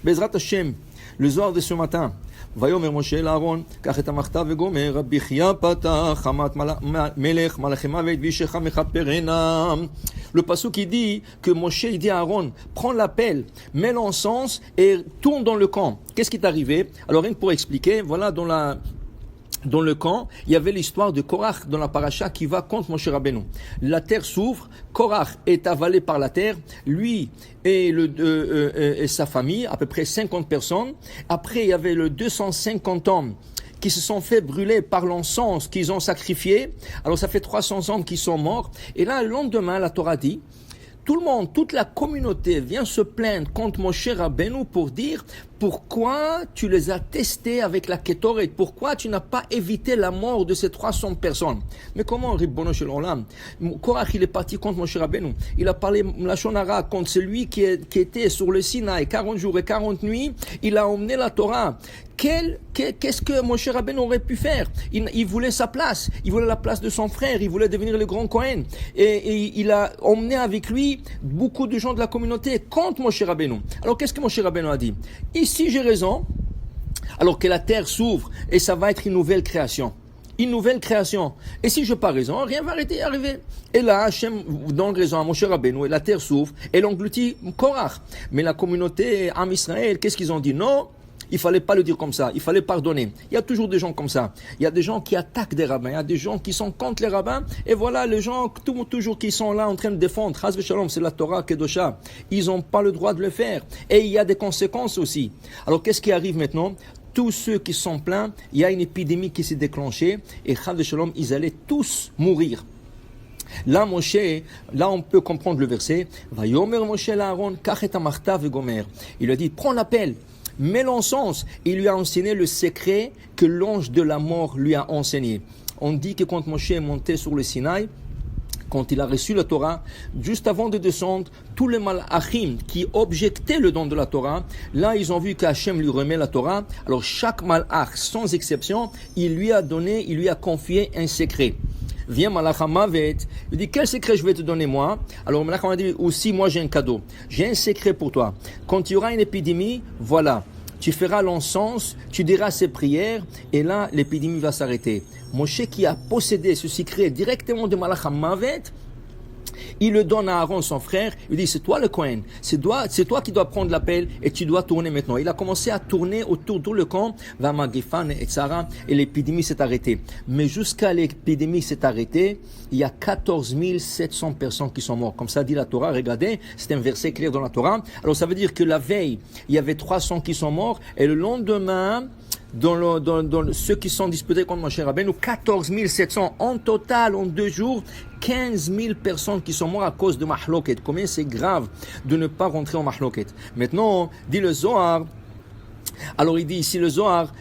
Bezrat Hashem, le Zohar de ce matin. ויאמר משה לאהרון, קח את המכתב וגומר, בחייה פתח, חמת מלך, מלאכי מוות, ואישך מכפרנה. Le pasuk qui dit que Moshe dit à Aaron, prends la pelle, mets l'encens et tourne dans le camp. Qu'est-ce qui est arrivé? Alors rien que pour expliquer, voilà dans le camp, il y avait l'histoire de Korach dans la paracha qui va contre Moshe Rabbeinu. La terre s'ouvre, Korach est avalé par la terre, lui et sa famille, à peu près 50 personnes. Après, il y avait le 250 hommes qui se sont fait brûler par l'encens qu'ils ont sacrifié. Alors ça fait 300 hommes qui sont morts. Et là, le lendemain, la Torah dit, tout le monde, toute la communauté vient se plaindre contre Moshe Rabbeinu pour dire pourquoi tu les as testés avec la Kétoret, pourquoi tu n'as pas évité la mort de ces 300 personnes. Mais comment, Ribbono Shel Olam, Korach il est parti contre Moshe Rabbeinu, il a parlé Lashon Hara contre celui qui était sur le Sinaï 40 jours et 40 nuits, il a emmené la Torah. Qu'est-ce que Moshe Rabbeinu aurait pu faire? Il voulait sa place, il voulait la place de son frère, il voulait devenir le grand Kohen. Et il a emmené avec lui beaucoup de gens de la communauté contre Moshe Rabbeinu. Alors qu'est-ce que Moshe Rabbeinu a dit? Ici j'ai raison, alors que la terre s'ouvre et ça va être une nouvelle création. Une nouvelle création. Et si je n'ai pas raison, rien va arriver. Et là, Hachem donne raison à Moshe Rabbeinu et la terre s'ouvre et l'engloutit Korach. Mais la communauté Am Israël, qu'est-ce qu'ils ont dit? Non, il fallait pas le dire comme ça, il fallait pardonner. Il y a toujours des gens comme ça. Il y a des gens qui attaquent des rabbins, il y a des gens qui sont contre les rabbins. Et voilà, les gens toujours qui sont là en train de défendre. Chas v'shalom, c'est la Torah Kedosha. Ils n'ont pas le droit de le faire. Et il y a des conséquences aussi. Alors qu'est-ce qui arrive maintenant? Tous ceux qui sont pleins, il y a une épidémie qui s'est déclenchée. Et Chas v'shalom, ils allaient tous mourir. Là, Moshe, là on peut comprendre le verset. Vayomer Moshe l'Aaron, kach et hamartav vegomer. Il lui a dit, prends la pelle. Mets l'encens. Il lui a enseigné le secret que l'ange de la mort lui a enseigné. On dit que quand Moshe est monté sur le Sinaï, quand il a reçu la Torah, juste avant de descendre, tous les malachim qui objectaient le don de la Torah, là ils ont vu qu'Hachem lui remet la Torah. Alors chaque malach, sans exception, il lui a confié un secret. Viens Malach HaMavet, il dit quel secret je vais te donner moi? Alors Malach HaMavet dit aussi moi j'ai un cadeau, j'ai un secret pour toi. Quand il y aura une épidémie, voilà, tu feras l'encens, tu diras ces prières et là l'épidémie va s'arrêter. Moshe qui a possédé ce secret directement de Malach HaMavet, il le donne à Aaron, son frère, il dit, c'est toi le Kohen, c'est toi qui dois prendre l'appel et tu dois tourner maintenant. Il a commencé à tourner autour de le camp, et l'épidémie s'est arrêtée. Mais jusqu'à l'épidémie s'est arrêtée, il y a 14 700 personnes qui sont mortes. Comme ça dit la Torah, regardez, c'est un verset clair dans la Torah. Alors ça veut dire que la veille, il y avait 300 qui sont morts et le lendemain, dans ceux qui sont disputés contre Moshe Rabbeinu, 14 700 en total en 2 jours, 15 000 personnes qui sont mortes à cause de Mahloket. Combien c'est grave de ne pas rentrer en Mahloket. Maintenant, dit le Zohar, alors il dit ici le Zohar,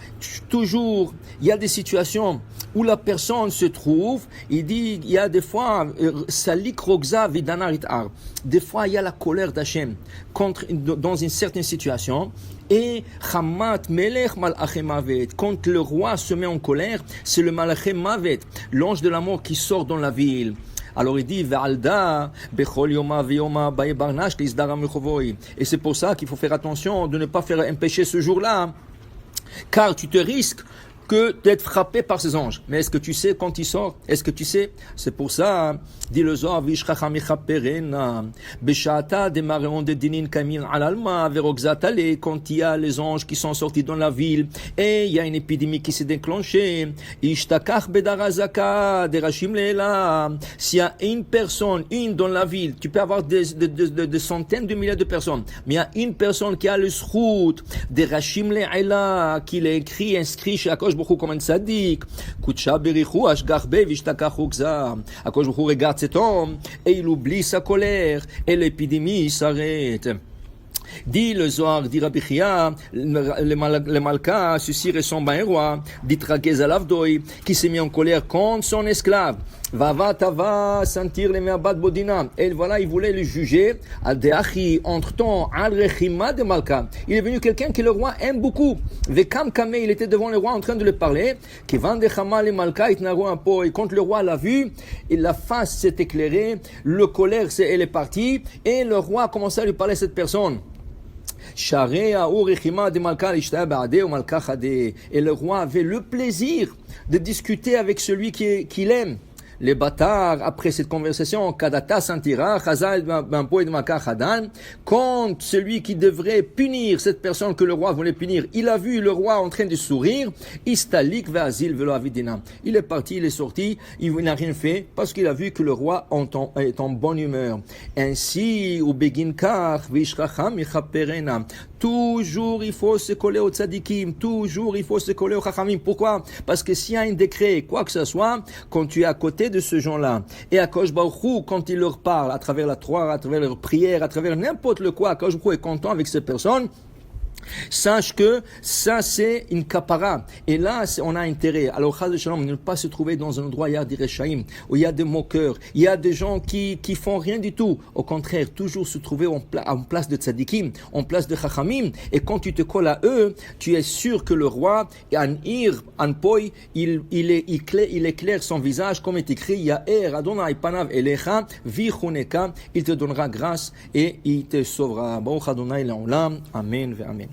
toujours, il y a des situations où la personne se trouve, il dit, il y a des fois, Salik Rogza Vidanarit Ar. Des fois, il y a la colère d'Hachem dans une certaine situation. Et Hamat Melech Malachim Mavet, quand le roi se met en colère, c'est le Malachim Mavet, l'ange de la mort qui sort dans la ville. Alors il dit Ve'alda bechol yoma v'yoma ba'ebarnash lizdara mechovoi. Et c'est pour ça qu'il faut faire attention de ne pas faire un péché ce jour-là, car tu te risques que d'être frappé par ces anges. Mais est-ce que tu sais quand il sort? Est-ce que tu sais? C'est pour ça, dit le Zohar, Vishchacha michaperena, Beshata demareon de dinin kamin alalma, verogzatale, quand il y a les anges qui sont sortis dans la ville, et il y a une épidémie qui s'est déclenchée, Ishtakach bedarazaka, derashim leela, s'il y a une personne, dans la ville, tu peux avoir des centaines de milliers de personnes, mais il y a une personne qui a le srout, derashim leela, qui l'a écrit, inscrit chez Akosh comme un tzaddik, Kutsha berichu ashgarbe vishtakach ukza. Akosh Baruch Hu regarde cet homme et il oublie sa colère et l'épidémie s'arrête. Dit le Zohar, dit Rabbi Chia, le Malka, ceci ressemble à un roi, dit Tragez Alavdoi, qui s'est mis en colère contre son esclave. Va sentir les me'abat bodina. Et voilà, il voulait le juger. Al deachi, entre-temps, al rechima de Malka. Il est venu quelqu'un que le roi aime beaucoup. Vekam kame, il était devant le roi en train de le parler. Kevan de chama le Malka, itnaru un po. Et quand le roi l'a vu, la face s'est éclairée, le colère, elle est partie, et le roi a commencé à lui parler à cette personne. Et le roi avait le plaisir de discuter avec celui qu'il aime. Les bâtards, après cette conversation, Kadata sentira, Chazal ben poed makachadan, quand celui qui devrait punir cette personne que le roi voulait punir, il a vu le roi en train de sourire, Istalik ve'azil velo avidina. Il est parti, il est sorti, il n'a rien fait, parce qu'il a vu que le roi est en bonne humeur. Ainsi, ou beginkar, vishchacham ichaperena. Toujours il faut se coller au tzadikim, toujours il faut se coller au chachamim. Pourquoi? Parce que s'il y a un décret, quoi que ce soit, quand tu es à côté de ce gens-là, et à Akadosh Baruch Hu, quand il leur parle, à travers la Torah, à travers leur prière, à travers n'importe le quoi, Akadosh Baruch Hu est content avec ces personnes, sache que ça c'est une kapara. Et là, on a intérêt. Alors, Chaz Shalom, ne pas se trouver dans un endroit, il y a des rechaïm, où il y a des moqueurs, il y a des gens qui font rien du tout. Au contraire, toujours se trouver en place de tzadikim, en place de chachamim. Et quand tu te colles à eux, tu es sûr que le roi, an poi, il éclaire son visage, comme est écrit, Ya'er Adonai panav elecha, vichuneka, il te donnera grâce et il te sauvera. Baruch Adonai la'olam. Amen ve amen.